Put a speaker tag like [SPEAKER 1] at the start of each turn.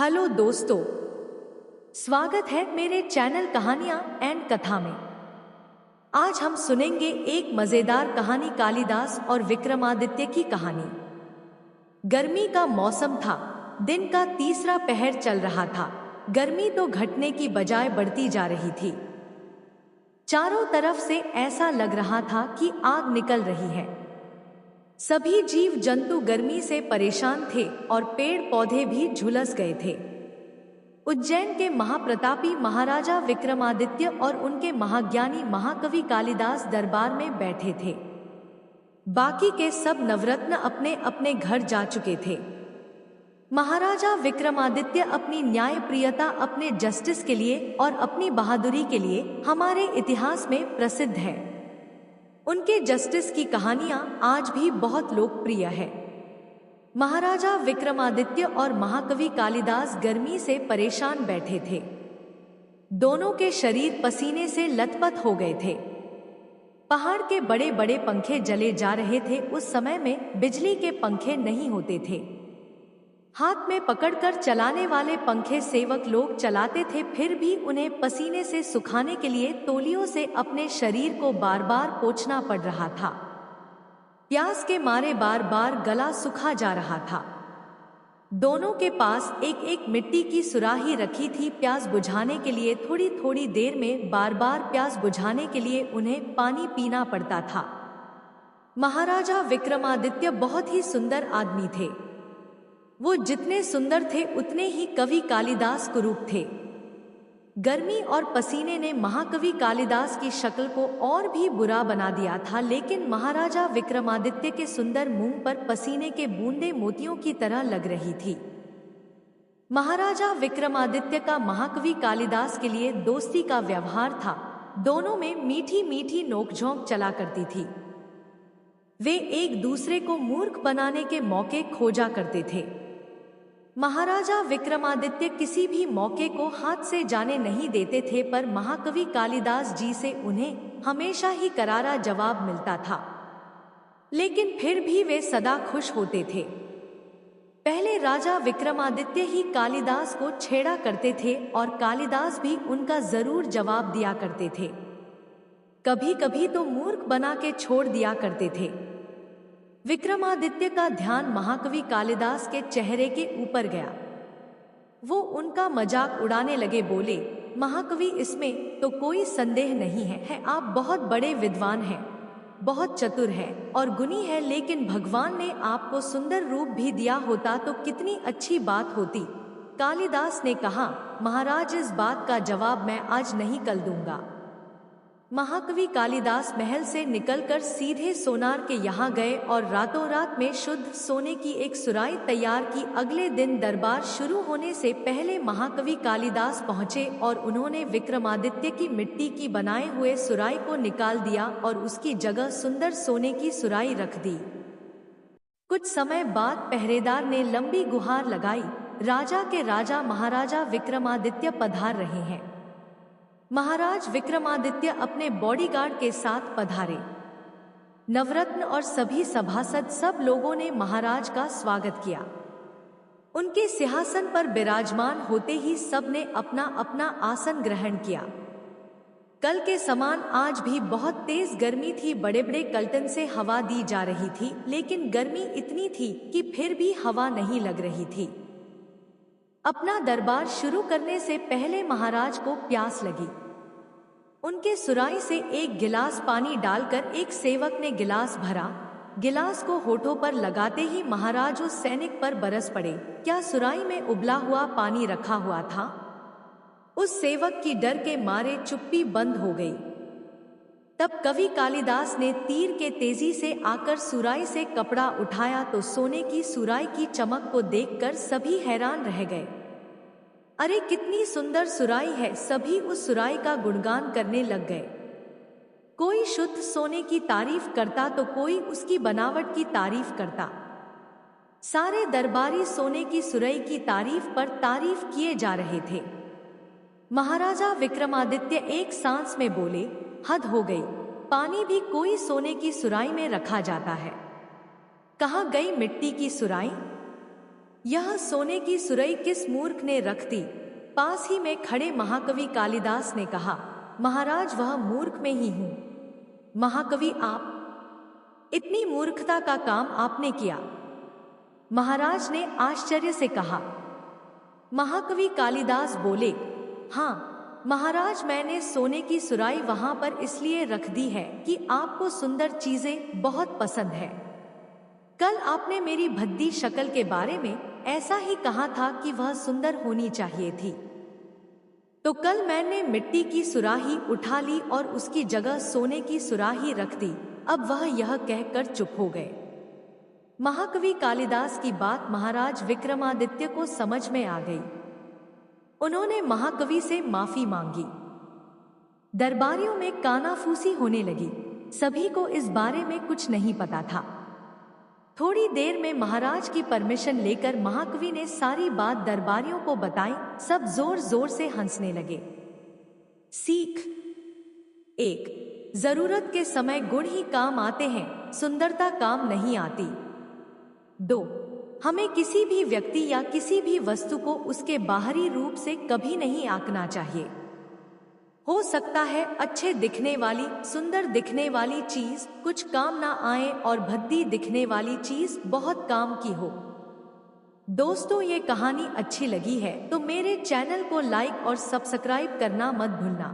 [SPEAKER 1] Hello दोस्तों, स्वागत है मेरे चैनल कहानियां एंड कथा में। आज हम सुनेंगे एक मजेदार कहानी, कालिदास और विक्रमादित्य की कहानी। गर्मी का मौसम था। दिन का तीसरा पहर चल रहा था। गर्मी तो घटने की बजाय बढ़ती जा रही थी। चारों तरफ से ऐसा लग रहा था कि आग निकल रही है। सभी जीव जंतु गर्मी से परेशान थे और पेड़ पौधे भी झुलस गए थे। उज्जैन के महाप्रतापी महाराजा विक्रमादित्य और उनके महाज्ञानी महाकवि कालिदास दरबार में बैठे थे। बाकी के सब नवरत्न अपने अपने घर जा चुके थे। महाराजा विक्रमादित्य अपनी न्यायप्रियता, अपने जस्टिस के लिए और अपनी बहादुरी के लिए हमारे इतिहास में प्रसिद्ध है। उनके जस्टिस की कहानियां आज भी बहुत लोकप्रिय है। महाराजा विक्रमादित्य और महाकवि कालिदास गर्मी से परेशान बैठे थे। दोनों के शरीर पसीने से लथपथ हो गए थे। पहाड़ के बड़े बड़े पंखे जले जा रहे थे। उस समय में बिजली के पंखे नहीं होते थे। हाथ में पकड़कर चलाने वाले पंखे सेवक लोग चलाते थे, फिर भी उन्हें पसीने से सुखाने के लिए तौलियों से अपने शरीर को बार बार पोंछना पड़ रहा था। प्यास के मारे बार बार गला सूखा जा रहा था। दोनों के पास एक एक मिट्टी की सुराही रखी थी। प्यास बुझाने के लिए थोड़ी थोड़ी देर में बार बार प्यास बुझाने के लिए उन्हें पानी पीना पड़ता था। महाराजा विक्रमादित्य बहुत ही सुंदर आदमी थे। वो जितने सुंदर थे उतने ही कवि कालिदास कुरूप थे। गर्मी और पसीने ने महाकवि कालिदास की शक्ल को और भी बुरा बना दिया था, लेकिन महाराजा विक्रमादित्य के सुंदर मुंह पर पसीने के बूंदे मोतियों की तरह लग रही थी। महाराजा विक्रमादित्य का महाकवि कालिदास के लिए दोस्ती का व्यवहार था। दोनों में मीठी मीठी नोकझोंक चला करती थी। वे एक दूसरे को मूर्ख बनाने के मौके खोजा करते थे। महाराजा विक्रमादित्य किसी भी मौके को हाथ से जाने नहीं देते थे, पर महाकवि कालिदास जी से उन्हें हमेशा ही करारा जवाब मिलता था। लेकिन फिर भी वे सदा खुश होते थे। पहले राजा विक्रमादित्य ही कालिदास को छेड़ा करते थे और कालिदास भी उनका जरूर जवाब दिया करते थे। कभी कभी तो मूर्ख बना के छोड़ दिया करते थे। विक्रमादित्य का ध्यान महाकवि कालिदास के चेहरे के ऊपर गया। वो उनका मजाक उड़ाने लगे। बोले, महाकवि, इसमें तो कोई संदेह नहीं है, आप बहुत बड़े विद्वान हैं, बहुत चतुर हैं और गुणी हैं, लेकिन भगवान ने आपको सुंदर रूप भी दिया होता तो कितनी अच्छी बात होती। कालिदास ने कहा, महाराज, इस बात का जवाब मैं आज नहीं कल दूंगा। महाकवि कालिदास महल से निकलकर सीधे सोनार के यहाँ गए और रातों रात में शुद्ध सोने की एक सुराही तैयार की। अगले दिन दरबार शुरू होने से पहले महाकवि कालिदास पहुँचे और उन्होंने विक्रमादित्य की मिट्टी की बनाए हुए सुराही को निकाल दिया और उसकी जगह सुंदर सोने की सुराही रख दी। कुछ समय बाद पहरेदार ने लंबी गुहार लगाई, राजा के राजा महाराजा विक्रमादित्य पधार रहे हैं। महाराज विक्रमादित्य अपने बॉडीगार्ड के साथ पधारे। नवरत्न और सभी सभासद, सब लोगों ने महाराज का स्वागत किया। उनके सिंहासन पर विराजमान होते ही सब ने अपना अपना आसन ग्रहण किया। कल के समान आज भी बहुत तेज गर्मी थी। बड़े बड़े कल्टन से हवा दी जा रही थी, लेकिन गर्मी इतनी थी कि फिर भी हवा नहीं लग रही थी। अपना दरबार शुरू करने से पहले महाराज को प्यास लगी। उनके सुराही से एक गिलास पानी डालकर एक सेवक ने गिलास भरा। गिलास को होठों पर लगाते ही महाराज उस सैनिक पर बरस पड़े। क्या सुराही में उबला हुआ पानी रखा हुआ था? उस सेवक की डर के मारे चुप्पी बंद हो गई। तब कवि कालिदास ने तीर के तेजी से आकर सुराही से कपड़ा उठाया तो सोने की सुराही की चमक को देखकर सभी हैरान रह गए। अरे, कितनी सुंदर सुराही है! सभी उस सुराही का गुणगान करने लग गए। कोई शुद्ध सोने की तारीफ करता तो कोई उसकी बनावट की तारीफ करता। सारे दरबारी सोने की सुराही की तारीफ पर तारीफ किए जा रहे थे। महाराजा विक्रमादित्य एक सांस में बोले, हद हो गई, पानी भी कोई सोने की सुराही में रखा जाता है। कहाँ गई मिट्टी की सुराही? यह सोने की सुरई किस मूर्ख ने रख दी? पास ही में खड़े महाकवि कालिदास ने कहा, महाराज वह मूर्ख में ही हूं। महाकवि आप, इतनी मूर्खता का काम आपने किया? महाराज ने आश्चर्य से कहा। महाकवि कालिदास बोले, हाँ महाराज, मैंने सोने की सुराई वहां पर इसलिए रख दी है कि आपको सुंदर चीजें बहुत पसंद है। कल आपने मेरी भद्दी शक्ल के बारे में ऐसा ही कहा था कि वह सुंदर होनी चाहिए थी, तो कल मैंने मिट्टी की सुराही उठा ली और उसकी जगह सोने की सुराही रख दी। अब वह यह कहकर चुप हो गए। महाकवि कालिदास की बात महाराज विक्रमादित्य को समझ में आ गई। उन्होंने महाकवि से माफी मांगी। दरबारियों में कानाफूसी होने लगी। सभी को इस बारे में कुछ नहीं पता था। थोड़ी देर में महाराज की परमिशन लेकर महाकवि ने सारी बात दरबारियों को बताई। सब जोर जोर से हंसने लगे। सीख 1, जरूरत के समय गुण ही काम आते हैं, सुंदरता काम नहीं आती। 2, हमें किसी भी व्यक्ति या किसी भी वस्तु को उसके बाहरी रूप से कभी नहीं आंकना चाहिए। हो सकता है अच्छे दिखने वाली, सुंदर दिखने वाली चीज कुछ काम ना आए और भद्दी दिखने वाली चीज बहुत काम की हो। दोस्तों, ये कहानी अच्छी लगी है तो मेरे चैनल को लाइक और सब्सक्राइब करना मत भूलना।